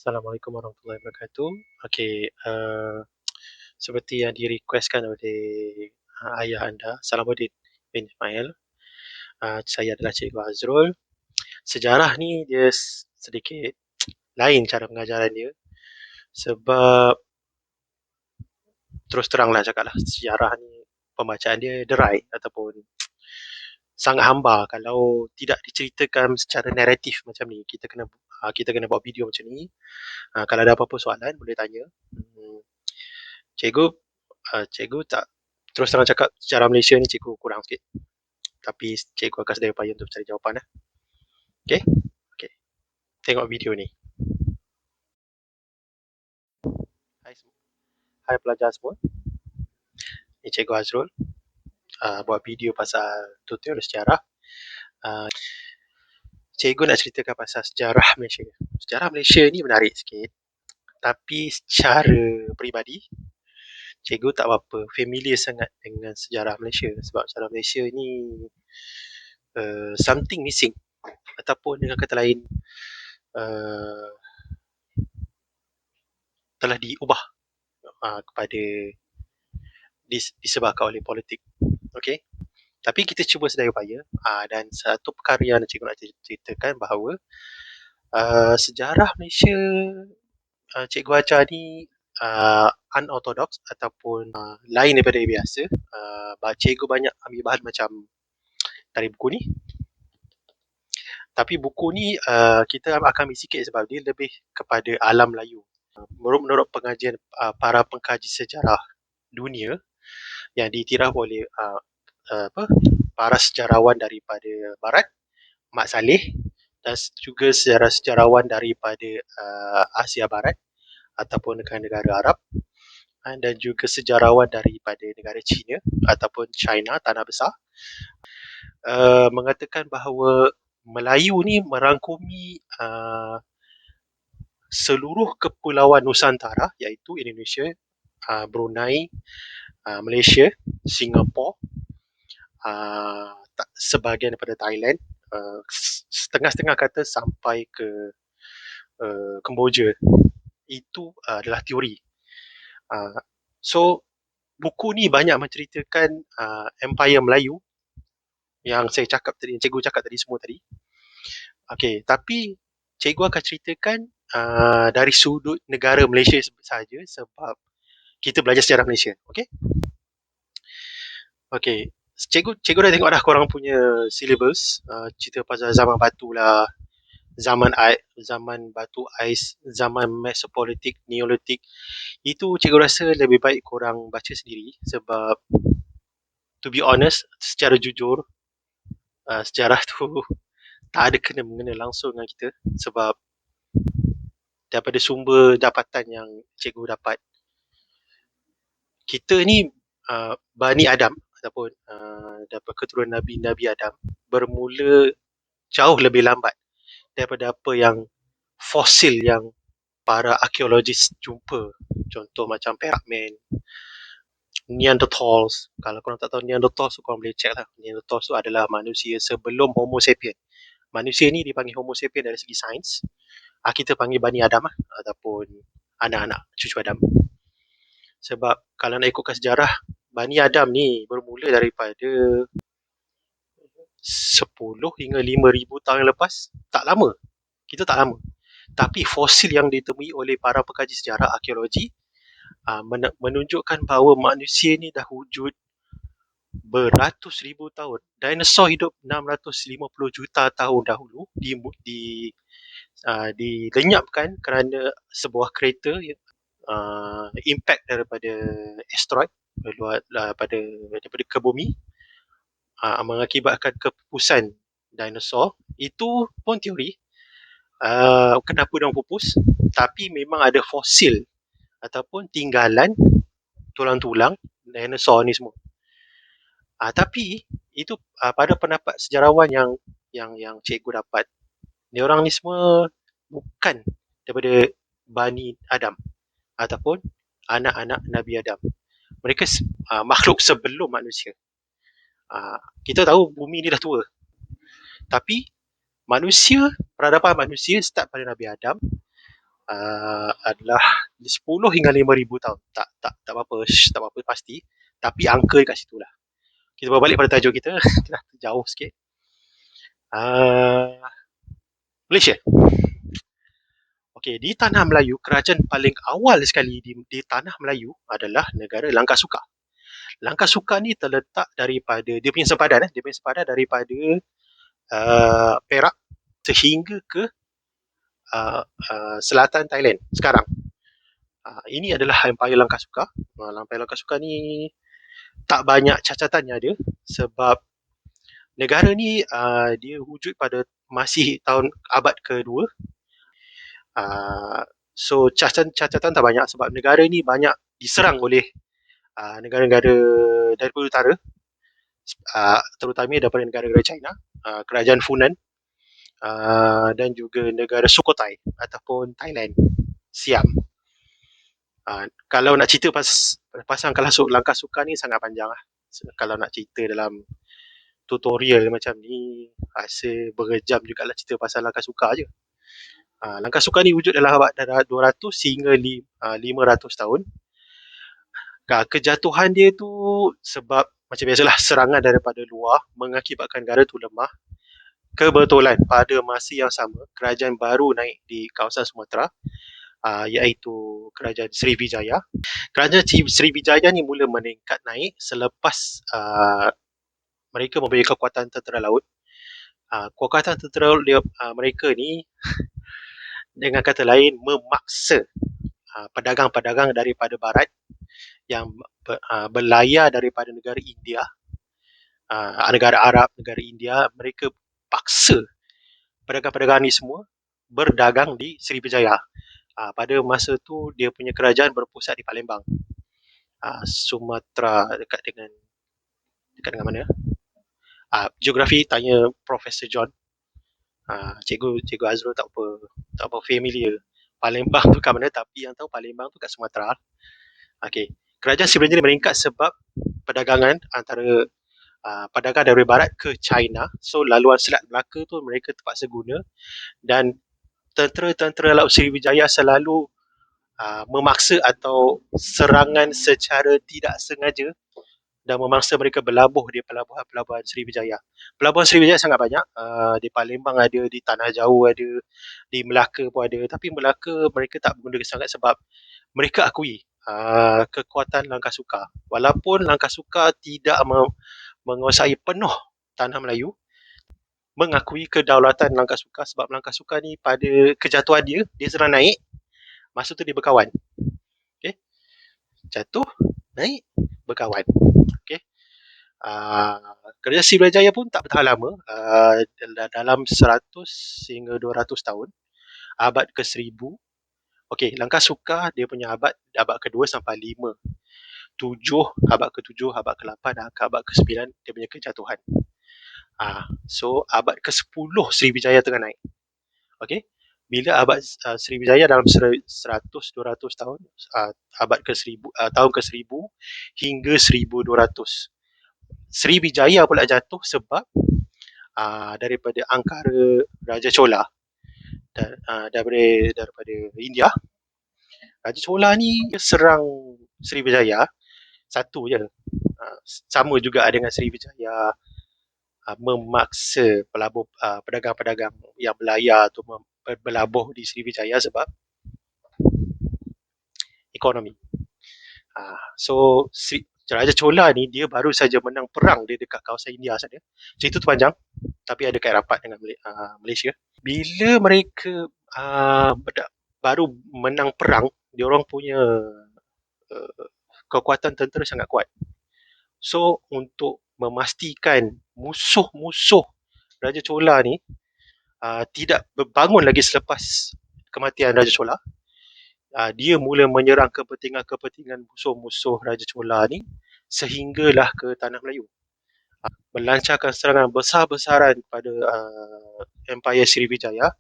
Assalamualaikum warahmatullahi wabarakatuh. Okey, seperti yang di-requestkan oleh ayah anda, Salamuddin bin Ismail. Saya adalah Cikgu Azrul. Sejarah ni dia sedikit lain cara pengajaran dia sebab terus teranglah cakaplah, sejarah ni pembacaan dia dry ataupun sangat hambar kalau tidak diceritakan secara naratif macam ni. Kita kena buat video macam ni. Kalau ada apa-apa soalan boleh tanya. Cikgu, cikgu tak terus terang cakap sejarah Malaysia ni cikgu kurang sikit. Tapi cikgu akan sedaya upaya untuk cari jawapan. Okey? Okey. Tengok video ni. Hai pelajar semua. Ni Cikgu Azrul. Buat video pasal tutorial sejarah. Cikgu nak ceritakan pasal sejarah Malaysia. Sejarah Malaysia ni menarik sikit. Tapi secara peribadi, cikgu tak berapa familiar sangat dengan sejarah Malaysia. Sebab sejarah Malaysia ni something missing. Ataupun dengan kata lain, telah diubah kepada disebabkan oleh politik. Okey. Tapi kita cuba sedaya upaya dan satu perkara yang cikgu nak ceritakan bahawa sejarah Malaysia cikgu ajar ni unorthodox ataupun lain daripada biasa. Cikgu banyak ambil bahan macam dari buku ni. Tapi buku ni kita akan ambil sikit sebab dia lebih kepada alam Melayu. Menurut pengajian para pengkaji sejarah dunia yang diiktiraf oleh para sejarawan daripada Barat, Mat Saleh, dan juga sejarawan daripada Asia Barat ataupun negara-negara Arab, dan juga sejarawan daripada negara China ataupun China, Tanah Besar, mengatakan bahawa Melayu ni merangkumi seluruh kepulauan Nusantara iaitu Indonesia, Brunei, Malaysia, Singapura, sebahagian daripada Thailand, setengah-setengah kata sampai ke Kemboja. Itu adalah teori. So buku ni banyak menceritakan Empire Melayu yang saya cakap tadi, yang cikgu cakap tadi semua tadi. Okey, tapi cikgu akan ceritakan dari sudut negara Malaysia sahaja sebab kita belajar sejarah Malaysia. Okey? Okey. Cikgu dah tengok dah korang punya syllabus, cerita pasal zaman batu lah, zaman batu ais, zaman Mesopolitik, Neolitik. Itu cikgu rasa lebih baik korang baca sendiri sebab to be honest, secara jujur, sejarah tu tak ada kena-mengena langsung dengan kita sebab daripada sumber dapatan yang cikgu dapat, kita ni Bani Adam ataupun dapat keturunan Nabi Adam bermula jauh lebih lambat daripada apa yang fosil yang para arkeologis jumpa. Contoh macam Perak Man, Neanderthals. Kalau korang tak tahu Neanderthals, korang boleh check lah. Neanderthals tu adalah manusia sebelum Homo sapien. Manusia ni dipanggil Homo sapien dari segi sains. Kita panggil Bani Adam lah, ataupun anak-anak cucu Adam. Sebab kalau nak ikutkan sejarah, Bani Adam ni bermula daripada 10 hingga 5,000 tahun yang lepas. Tak lama. Kita tak lama. Tapi fosil yang ditemui oleh para pengkaji sejarah arkeologi menunjukkan bahawa manusia ni dah wujud beratus ribu tahun. Dinosaur hidup 650 juta tahun dahulu dilenyapkan kerana sebuah kereta impact daripada asteroid daripada ke bumi, mengakibatkan kepupusan dinosaur. Itu pun teori kenapa dia pupus, tapi memang ada fosil ataupun tinggalan tulang-tulang dinosaur ni semua. Tapi itu pada pendapat sejarawan yang cikgu dapat, diorang ni semua bukan daripada Bani Adam ataupun anak-anak Nabi Adam. Mereka makhluk sebelum manusia. Kita tahu bumi ni dah tua, tapi peradaban manusia start pada Nabi Adam, adalah 10 hingga 5,000 tahun. Tak apa-apa, tak apa-apa pasti. Tapi angka kat situ lah. Kita berbalik pada tajuk kita. Kita jauh sikit. Uh, Malaysia. Okey, di tanah Melayu, kerajaan paling awal sekali di tanah Melayu adalah negara Langkasuka. Langkasuka ni terletak daripada dia punya sempadan, daripada Perak sehingga ke selatan Thailand sekarang. Ini adalah Empire Langkasuka. Empire Langkasuka ni tak banyak cacatannya dia sebab negara ni dia wujud pada masih tahun abad kedua. So cacatan tak banyak sebab negara ni banyak diserang oleh negara-negara daripada utara, terutamanya daripada negara-negara China, kerajaan Funan, dan juga negara Sukhothai ataupun Thailand, Siam. Kalau nak cerita pasal Langkasuka ni sangat panjang lah. Kalau nak cerita dalam tutorial macam ni, rasa berjam jugalah cerita pasal Langkasuka je. Langkasuka ni wujud dalam abad 200 hingga 500 tahun. Kejatuhan dia tu sebab macam biasalah serangan daripada luar mengakibatkan negara tu lemah. Kebetulan pada masa yang sama kerajaan baru naik di kawasan Sumatera, iaitu kerajaan Sriwijaya. Kerajaan Sriwijaya ni mula meningkat naik selepas mereka mempunyai kekuatan tentera laut. Kekuatan tentera mereka ni dengan kata lain memaksa pedagang-pedagang daripada barat yang berlayar daripada negara India, negara Arab, negara India, mereka paksa pedagang-pedagang ni semua berdagang di Sriwijaya. Pada masa tu dia punya kerajaan berpusat di Palembang, Sumatera, dekat dengan mana? Geografi tanya Profesor John. Cikgu Azrul tak apa familiar Palembang tu kat mana, tapi yang tahu Palembang tu kat Sumatera. Okey, kerajaan Sriwijaya meningkat sebab perdagangan antara pedagang dari barat ke China. So laluan Selat Melaka tu mereka terpaksa guna, dan tentera laut Sriwijaya selalu memaksa atau serangan secara tidak sengaja dan memaksa mereka berlabuh di pelabuhan Sriwijaya. Pelabuhan Sriwijaya sangat banyak. Di Palembang ada, di Tanah Jauh ada, di Melaka pun ada. Tapi Melaka mereka tak guna sangat sebab mereka akui kekuatan Langkasuka. Walaupun Langkasuka tidak menguasai penuh tanah Melayu, mengakui kedaulatan Langkasuka sebab Langkasuka ni pada kejatuhan dia sedang naik. Masa tu dia berkawan. Okay? Jatuh, naik, berkawan. Okay? Kerajaan Sriwijaya pun tak bertahan lama, dalam 100 hingga 200 tahun, abad ke-1000. Okey, Langkasuka dia punya abad kedua sampai 5. 7, abad ke-7, abad ke-8, abad ke-9 dia punya kejatuhan. So abad ke-10 Sriwijaya tengah naik. Okey. Bila abad Sriwijaya dalam 100-200 tahun, abad ke-1000, tahun ke-1000 hingga 1200. Sriwijaya pula jatuh sebab daripada angkara Raja Chola daripada India. Raja Chola ni serang Sriwijaya satu je. Sama juga dengan Sriwijaya memaksa pedagang-pedagang yang berlayar tu berlabuh di Sriwijaya sebab ekonomi. So Raja Chola ni dia baru saja menang perang dia dekat kawasan India saja. Cerita tu panjang tapi ada kait rapat dengan Malaysia. Bila mereka baru menang perang, dia orang punya kekuatan tentera sangat kuat. So untuk memastikan musuh-musuh Raja Chola ni tidak berbangun lagi selepas kematian Raja Chola, dia mula menyerang kepentingan musuh-musuh Raja Chola ni sehinggalah ke tanah Melayu. Melancarkan serangan besar-besaran pada Empire Sriwijaya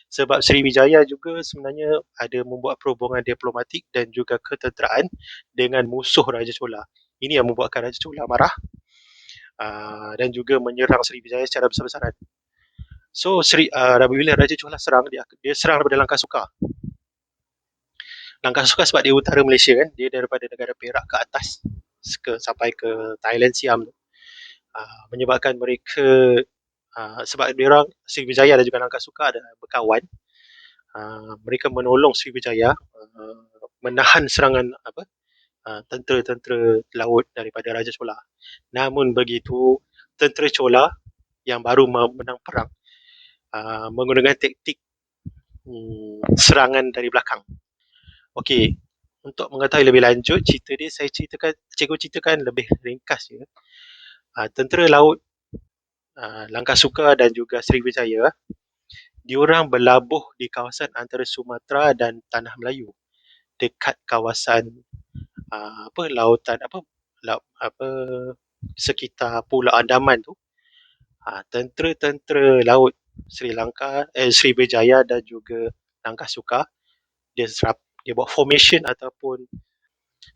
sebab Sriwijaya juga sebenarnya ada membuat perhubungan diplomatik dan juga ketenteraan dengan musuh Raja Chola. Ini yang membuatkan Raja Chola marah dan juga menyerang Sriwijaya secara besar-besaran. So bila Raja Chola serang, dia serang daripada Langkasuka. Langkah suka sebab dia utara Malaysia kan, dia daripada negara Perak ke atas sampai ke Thailand Siam tu. Menyebabkan mereka sebab dia orang Sriwijaya dan juga Langkah Suka ada berkawan. Mereka menolong Sriwijaya menahan serangan tentera-tentera laut daripada Raja Chola. Namun begitu, tentera Chola yang baru menang perang menggunakan taktik serangan dari belakang. Okey, untuk mengetahui lebih lanjut cerita dia, cikgu ceritakan lebih ringkas je. Tentera laut Langkah Suka dan juga Sriwijaya, diorang berlabuh di kawasan antara Sumatera dan Tanah Melayu, dekat kawasan lautan sekitar Pulau Andaman tu. Tentera-tentera laut Sriwijaya dan juga Langkah Suka, dia buat formation ataupun,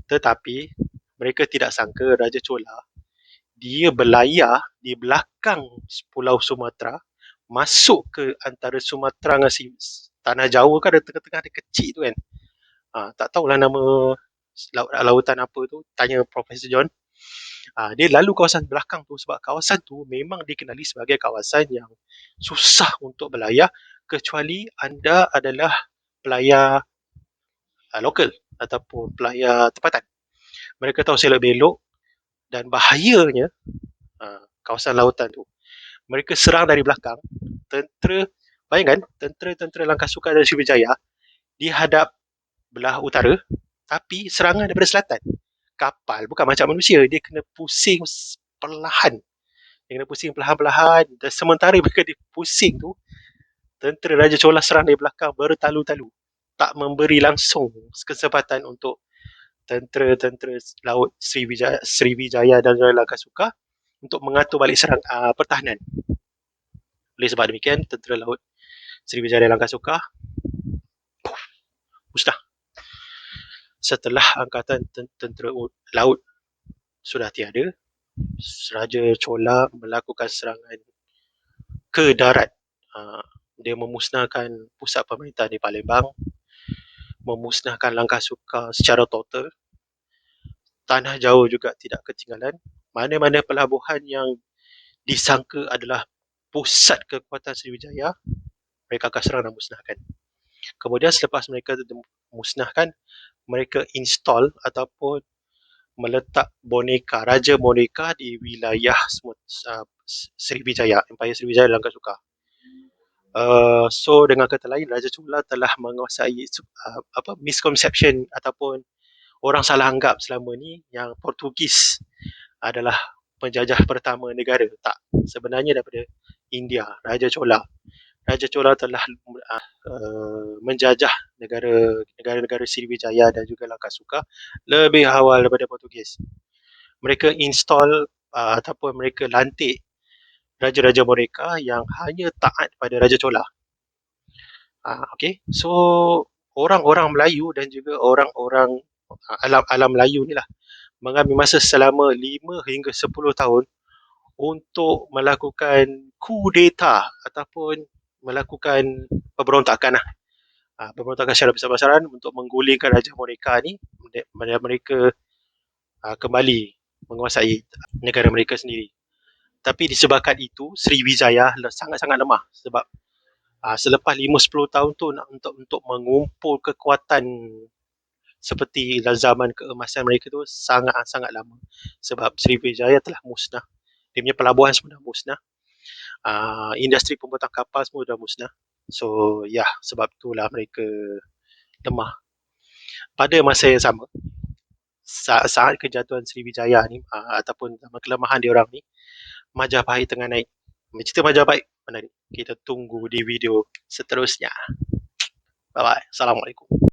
tetapi mereka tidak sangka Raja Chola dia berlayar di belakang Pulau Sumatera, masuk ke antara Sumatera dengan Tanah Jawa kan ada tengah-tengah ada kecil tu kan. Tak tahulah nama lautan apa tu, tanya Profesor John. Dia lalu kawasan belakang tu sebab kawasan tu memang dikenali sebagai kawasan yang susah untuk berlayar kecuali anda adalah pelayar lokal ataupun pelayar tempatan. Mereka tahu selok belok dan bahayanya kawasan lautan tu. Mereka serang dari belakang. Bayangkan, tentera-tentera Langkah Suka dan Sriwijaya dihadap belah utara, tapi serangan daripada selatan. Kapal bukan macam manusia, dia kena pusing perlahan. Dia kena pusing perlahan-perlahan. Dan sementara mereka pusing tu, tentera Raja Chola serang dari belakang bertalu-talu. Tak memberi langsung kesempatan untuk tentera-tentera laut Sriwijaya dan Langkah Suka untuk mengatur balik pertahanan. Oleh sebab demikian, tentera laut Sriwijaya dan Langkah Suka musnah. Setelah angkatan tentera laut sudah tiada, Raja Chola melakukan serangan ke darat. Dia memusnahkan pusat pemerintahan di Palembang, memusnahkan Langkah Suka secara total. Tanah Jawa juga tidak ketinggalan. Mana-mana pelabuhan yang disangka adalah pusat kekuatan Sriwijaya, mereka akan serang dan musnahkan. Kemudian selepas mereka musnahkan, mereka install ataupun meletak Raja Boneka di wilayah Sriwijaya, Empayar Sriwijaya dan Langkah Suka. So dengan kata lain, Raja Chola telah menguasai misconception ataupun orang salah anggap selama ni yang Portugis adalah penjajah pertama negara. Tak, sebenarnya daripada India, Raja Chola. Raja Chola telah menjajah negara-negara Sriwijaya dan juga Langkah Suka lebih awal daripada Portugis. Mereka install ataupun mereka lantik raja-raja mereka yang hanya taat pada Raja Chola. Okay, so orang-orang Melayu dan juga orang-orang alam Melayu ni lah mengambil masa selama 5 hingga 10 tahun untuk melakukan kudeta ataupun melakukan pemberontakan lah. Pemberontakan secara besar-besaran untuk menggulingkan Raja mereka ni. Mereka kembali menguasai negara mereka sendiri. Tapi disebabkan itu, Sriwijaya sangat-sangat lemah sebab selepas 5-10 tahun tu untuk mengumpul kekuatan seperti zaman keemasan mereka tu sangat-sangat lama sebab Sriwijaya telah musnah. Dia punya pelabuhan semua dah musnah. Industri pembuatan kapal semua dah musnah. So sebab itulah mereka lemah. Pada masa yang sama, saat kejatuhan Sriwijaya ni ataupun kelemahan dia orang ni, Majapahit tengah naik. Cerita Majapahit menarik. Kita tunggu di video seterusnya. Bye bye. Assalamualaikum.